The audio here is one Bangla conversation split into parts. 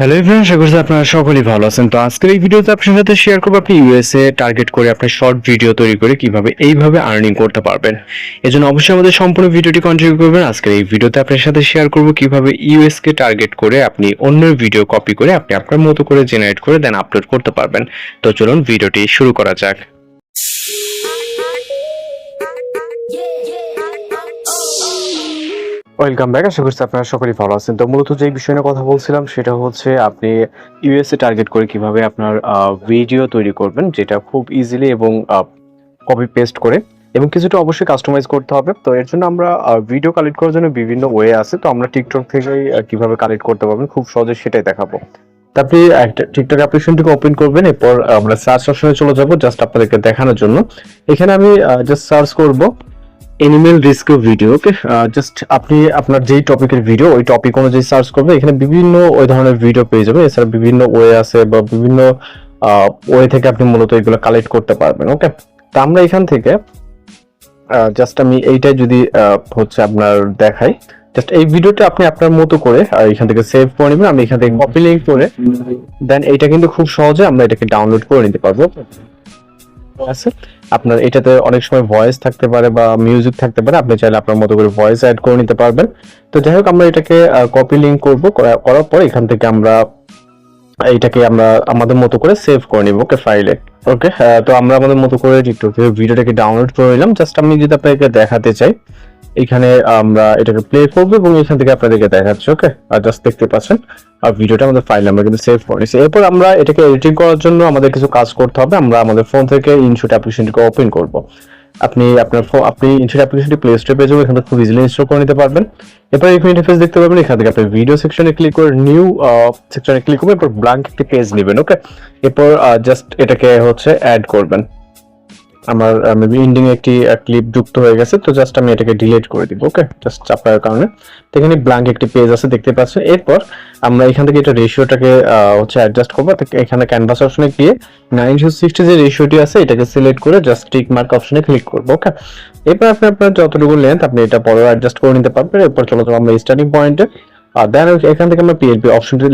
হ্যালো এভরিওয়ান, আশা করছি আপনারা সকলেই ভালো আছেন। তো আজকের এই ভিডিওতে আপনার সাথে শেয়ার করবো আপনি ইউএসএ টার্গেট করে আপনি শর্ট ভিডিও তৈরি করে কিভাবে এইভাবে আর্নিং করতে পারবেন। এজন্য অবশ্যই আমাদের সম্পূর্ণ ভিডিওটি কন্টিনিউ করবেন। আজকের এই ভিডিওতে আপনার সাথে শেয়ার করব কিভাবে ইউএস কে টার্গেট করে আপনি অন্যের ভিডিও কপি করে আপনি আপনার মতো করে জেনারেট করে দেন আপলোড করতে পারবেন। তো চলুন ভিডিওটি শুরু করা যাক। ওয়েলকাম ব্যাক, আশা করছি আপনারা সকলেই ভালো আছেন। তো মূলত যে বিষয় নিয়ে কথা বলছিলাম সেটা হচ্ছে আপনি ইউএসএ টার্গেট করে কিভাবে আপনার ভিডিও তৈরি করবেন, যেটা খুব ইজিলি এবং কপি পেস্ট করে এবং কিছুটা অবশ্যই কাস্টমাইজ করতে হবে। তো এর জন্য আমরা ভিডিও কালেক্ট করার জন্য বিভিন্ন ওয়ে আছে। তো আমরা টিকটক থেকেই কিভাবে কালেক্ট করতে পারবেন খুব সহজে সেটাই দেখাবো। তো আপনি একটা টিকটক অ্যাপ্লিকেশনটিকে ওপেন করবেন, এরপর আমরা সার্চ অপশনে চলে যাব জাস্ট আপনাদেরকে দেখানোর জন্য। এখানে আমি জাস্ট সার্চ করব এনিমেল রেস্কিউ ভিডিও। ওকে, জাস্ট আপনি আপনার যেই টপিকের ভিডিও ওই টপিক অনুযায়ী সার্চ করবেন, এখানে বিভিন্ন ওই ধরনের ভিডিও পেয়ে যাবেন। এছাড়া বিভিন্ন ওয়ে আছে বা বিভিন্ন ওয়ে থেকে আপনি মূলত এগুলো কালেক্ট করতে পারবেন। ওকে, তো আমরা এখান থেকে জাস্ট আমি এইটাই যদি হচ্ছে আপনার দেখাই, জাস্ট এই ভিডিওটা আপনি আপনার মতো করে এখান থেকে সেভ করে নেবেন। আমি এখান থেকে কপি লিংক করে দেন এটা কিন্তু খুব সহজে আমরা এটাকে ডাউনলোড করে নিতে পারবো। আছে আপনার এটাতে অনেক সময় ভয়েস থাকতে পারে বা মিউজিক থাকতে পারে, আপনি চাইলে আপনার মতো করে ভয়েস অ্যাড করে নিতে পারবেন। তো যাই হোক, আমরা এটাকে কপি লিংক করব, করার পর এখান থেকে আমরা এইটাকে আমরা আমাদের মতো করে সেভ করে নিব। ওকে, ফাইলে। ওকে, তো আমরা আমাদের মতো করে টিকটক ভিডিওটাকে ডাউনলোড করে নিলাম। জাস্ট আমি যদি আপনাকে দেখাতে চাই, এখানে আমরা এটাকে প্লে করবো এবং এখান থেকে আপনাদেরকে দেখাচ্ছি। ওকে, আর জাস্ট দেখতে পাচ্ছেন আর ভিডিওটা আমাদের ফাইল আমরা কিন্তু সেভ করে নিয়েছি। এরপর আমরা এটাকে এডিটিং করার জন্য আমাদের কিছু কাজ করতে হবে। আমরা আমাদের ফোন থেকে ইনশট অ্যাপ্লিকেশনটিকে ওপেন করব। আপনি ইনশট অ্যাপ্লিকেশনটি প্লে স্টোরে পেয়ে যাবেন, এখান থেকে খুব ইজিলি ইনস্টল করে নিতে পারবেন। এরপর এখানে ইন্টারফেস দেখতে পাবেন, এখান থেকে আপনি ভিডিও সেকশনে ক্লিক করে নিউ সেকশনে ক্লিক করবেন, এরপর ব্ল্যাঙ্ক একটি পেজ নেবেন। ওকে, এরপর জাস্ট এটাকে হচ্ছে অ্যাড করবেন। আমার মেবি এন্ডিং একটি ক্লিপ যুক্ত হয়ে গেছে, তো জাস্ট আমি এটাকে ডিলিট করে দিব। ওকে, জাস্ট চাপার কারণে। তো এখানে ব্ল্যাঙ্ক একটি পেজ আছে দেখতে পাচ্ছেন। এরপর আমরা এখান থেকে এটা রেশিওটাকে হচ্ছে অ্যাডজাস্ট করবো। এখানে ক্যানভাস অপশনে গিয়ে 9:60 যে রেশিওটি আছে এটাকে সিলেক্ট করে জাস্ট টিক মার্ক অপশনে ক্লিক করবো। ওকে, এরপর আপনি আপনার যতটুকু লেন্থ আপনি এটা পরে অ্যাডজাস্ট করে নিতে পারবেন। এরপর চলো আমরা স্টার্টিং পয়েন্টে দেন এখান থেকে আমরা পিএলপি অপশনটি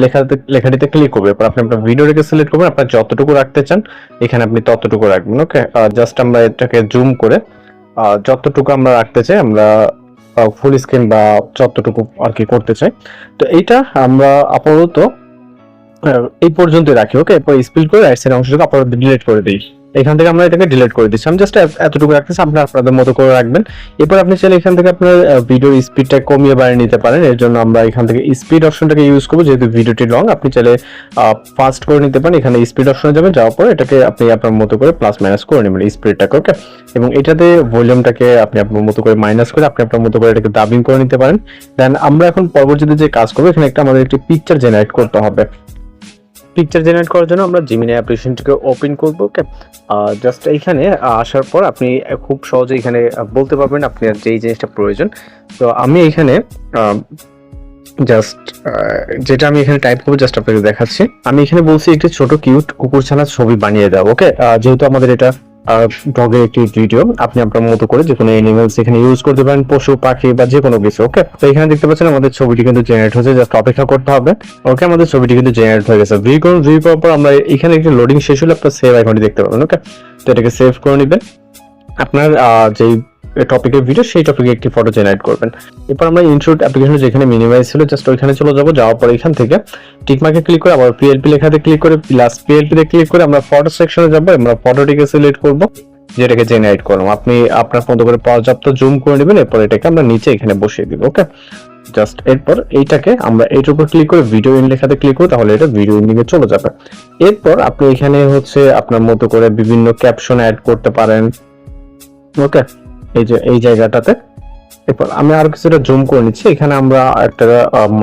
লেখাটিতে ক্লিক করবো। এরপর আপনি আপনার ভিডিওটাকে সিলেক্ট করবেন, আপনার যতটুকু রাখতে চান এখানে আপনি ততটুকু রাখবেন। ওকে, জাস্ট আমরা এটাকে জুম করে যতটুকু আমরা রাখতে চাই, আমরা ফুল স্ক্রিন বা যতটুকু আর কি করতে চাই, তো এইটা আমরা আপাতত এই পর্যন্তই রাখি। ওকে, এরপর স্প্লিট করে রাইট সাইড অংশটুকু আপাতত ডিলিট করে দিই। এখান থেকে আমরা এটাকে ডিলিট করে দিচ্ছি। আমি জাস্ট এতটুকু রাখতেছি, আপনারা আপনাদের মতো করে রাখবেন। এরপর আপনি চাইলে এখান থেকে আপনার ভিডিওর স্পিডটা কমিয়ে বাড়িয়ে নিতে পারেন। এর জন্য আমরা এখান থেকে স্পিড অপশনটাকে ইউজ করবো, যেহেতু ভিডিওটি লং। আপনি চাইলে ফাস্ট করে নিতে পারেন, এখানে স্পিড অপশনে যাবেন, যাওয়ার পর এটাকে আপনি আপনার মতো করে প্লাস মাইনাস করে নেবেন স্পিডটাকে। ওকে, এবং এটাতে ভলিউমটাকে আপনি আপনার মতো করে মাইনাস করে আপনি আপনার মতো করে এটাকে ডাবিং করে নিতে পারেন। দেন আমরা এখন পরবর্তীতে যে কাজ করবো, এখানে আমাদের একটি পিকচার জেনারেট করতে হবে। পিকচার জেনারেট করার জন্য আমরা জিমিনি অ্যাপ্লিকেশনটিকে ওপেন করব। ওকে, জাস্ট এইখানে আসার পর আপনি খুব সহজে এখানে বলতে পারবেন আপনার যেই জিনিসটা প্রয়োজন। তো আমি এখানে জাস্ট যেটা আমি এখানে টাইপ করবো জাস্ট আপনাকে দেখাচ্ছি। আমি এখানে বলছি একটি ছোট কিউট কুকুর ছানার ছবি বানিয়ে দাও। ওকে, যেহেতু আমাদের এটা ডগের একটি ভিডিও, আপনি আপনার মতো করে যে কোনো অ্যানিমেলস এখানে ইউজ করতে পারেন, পশু পাখি বা যে কোনো কিছু। ওকে, তো এখানে দেখতে পাচ্ছেন আমাদের ছবিটি কিন্তু জেনারেট হয়েছে, জাস্ট অপেক্ষা করতে হবে। ওকে, আমাদের ছবিটি কিন্তু জেনারেট হয়ে গেছে। ভিউ করার পর আমরা এখানে একটি লোডিং শেষ হলে আপনার সেভ আইকনটি দেখতে পাবেন। ওকে, তো এটাকে সেভ করে নেবেন। আপনার যেই টপিকের ভিডিও সেই টপিকে একটি ফটো জেনারেট করবেন। এরপর আমরা ইনশট অ্যাপ্লিকেশন যেখানে মিনিমাইজ ছিল জাস্ট ওইখানে চলে যাব। যাওয়ার পর এখান থেকে টিকমার্কে ক্লিক করে আবার পিএলপি লেখাতে ক্লিক করে প্লাস পিএলপি তে ক্লিক করে আমরা ফটো সেকশনে যাব। আমরা ফটোটিকে সিলেক্ট করব, যেটাকে জেনারেট করলাম। আপনি আপনার মতো করে পর্যাপ্ত জুম করে নেবেন। এরপর এটাকে আমরা নিচে এখানে বসিয়ে দিব। ওকে, জাস্ট এরপর এইটাকে আমরা এইটার উপর ক্লিক করে ভিডিও ইন লেখাতে ক্লিক করব, তাহলে এটা ভিডিও ইন্ডিং এ চলে যাবে। এরপর আপনি এখানে হচ্ছে আপনার মতো করে বিভিন্ন ক্যাপশন অ্যাড করতে পারেন। ওকে, এই যে এই জায়গাটাতে এরপর আমি আরো কিছুটা জুম করে নিচ্ছি। এখানে আমরা একটা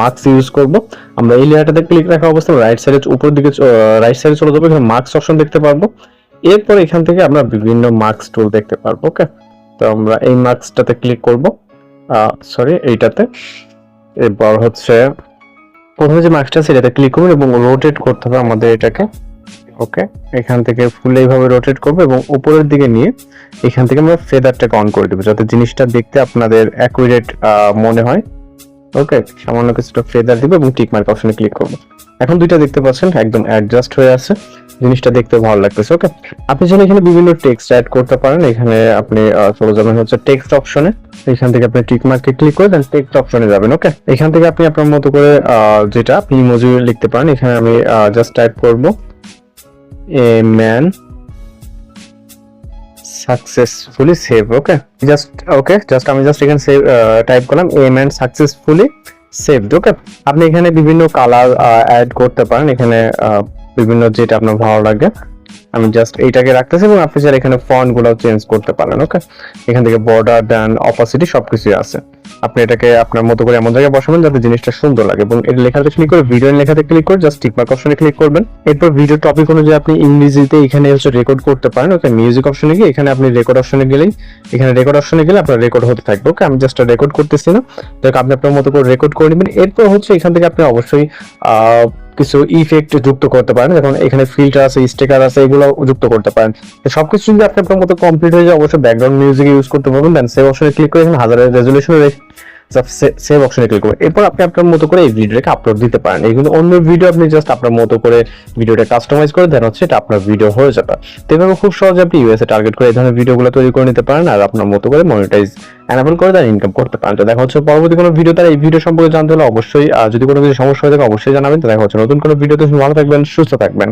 মার্কস ইউজ করব। আমরা এই লেয়ারটাতে ক্লিক রাখা অবস্থায় রাইট সাইডে উপর দিকে রাইট সাইডে চলে যাবো, এখানে মার্কস অপশন দেখতে পারবো। এরপর এখান থেকে আমরা বিভিন্ন মার্কস টুল দেখতে পারবো। ওকে, তো আমরা এই মার্কসটাতে ক্লিক করব, সরি এইটাতে। এরপর হচ্ছে প্রথমে যে মার্কসটা আছে এটাতে ক্লিক করবেন এবং রোটেট করতে হবে আমাদের এটাকে। ওকে, এখান থেকে ফুল এইভাবে রোটেট করবো এবং উপরের দিকে নিয়ে এখান থেকে আমরা ফেদারটাকে অন করে দেবো, যাতে জিনিসটা দেখতে আপনাদের অ্যাকুরেট মনে হয়। ওকে, সামান্য কিছুটা ফেদার দিব এবং টিক মার্ক অপশনে ক্লিক করব। এখন দুইটা দেখতে পাচ্ছেন একদম অ্যাডজাস্ট হয়ে আছে, জিনিসটা দেখতে ভালো লাগতেছে। ওকে, আপনি চাইলে এখানে বিভিন্ন টেক্সট অ্যাড করতে পারেন। এখানে আপনি চলে যাবেন হচ্ছে টেক্সট অপশনে, এখান থেকে আপনি টিক মার্কে ক্লিক করে দেন টেক্সট অপশনে যাবেন। ওকে, এখান থেকে আপনি আপনার মতো করে যেটা আপনি ইমোজি লিখতে পারেন। এখানে আমি জাস্ট টাইপ করব a man successfully save. Okay, just আমি এখানে সেভ টাইপ করলাম এ ম্যান সাকসেসফুলি সেভড। ওকে, আপনি এখানে বিভিন্ন কালার অ্যাড করতে পারেন, এখানে বিভিন্ন যেটা আপনার ভালো লাগে। আমি জাস্ট এইটাকে রাখতেছি এবং আপনি চাইলে এখানে ফন্ট গুলো চেঞ্জ করতে পারেন। ওকে, এখান থেকে বর্ডার দেন অপাসিটি সবকিছুই আছে। আপনি এটাকে আপনার মতো করে এমন জায়গায় বসাবেন যাতে জিনিসটা সুন্দর লাগে এবং এটা লেখাতে ক্লিক করে ভিডিও লেখাতে ক্লিক করে জাস্ট টিক মার্ক অপশনে ক্লিক করবেন। এরপর ভিডিও টপিক অনুযায়ী আপনি ইংরেজিতে এখানে হচ্ছে রেকর্ড করতে পারেন। ওকে, মিউজিক অপশনে গিয়ে এখানে আপনি রেকর্ড অপশনে গেলে আপনার রেকর্ড হতে থাকবে। ওকে, আমি জাস্ট রেকর্ড করতেছি না, দেখ আপনি আপনার মতো করে রেকর্ড করে নেবেন। এরপর হচ্ছে এখান থেকে আপনি অবশ্যই কিছু ইফেক্ট যুক্ত করতে পারেন, যেমন এখানে ফিল্টার আছে, স্টিকার আছে, এগুলো যুক্ত করতে পারেন। সবকিছু যদি আপনার মতো কমপ্লিট হয়ে যায় অবশ্যই ব্যাকগ্রাউন্ড মিউজিক ইউজ করতে পারবেন। দেন সেভ অপশনে ক্লিক করে এখানে 1000 রেজুলেশন সেভ অপশনে ক্লিক করবেন। এরপর আপনি আপনার মতো করে এই ভিডিওটাকে আপলোড দিতে পারেন। এই কিন্তু অন্য ভিডিও আপনি জাস্ট আপনার মতো করে ভিডিওটা কাস্টমাইজ করে দেন হচ্ছে এটা আপনার ভিডিও হয়ে যাবে। তো এভাবে খুব সহজে আপনি ইউএসএ টার্গেট করে এই ধরনের ভিডিওগুলো তৈরি করে নিতে পারেন আর আপনার মতো করে মনিটাইজ এনাবল করে দেন, ইনকাম করতে পারেন। তো দেখা হচ্ছে পরবর্তী কোনো ভিডিও। তার এই ভিডিও সম্পর্কে জানতে হলে অবশ্যই যদি কোনো কিছু সমস্যা হয়ে থাকে অবশ্যই জানাবেন। তো দেখা হচ্ছে নতুন কোনো ভিডিওতে। ভালো থাকবেন, সুস্থ থাকবেন।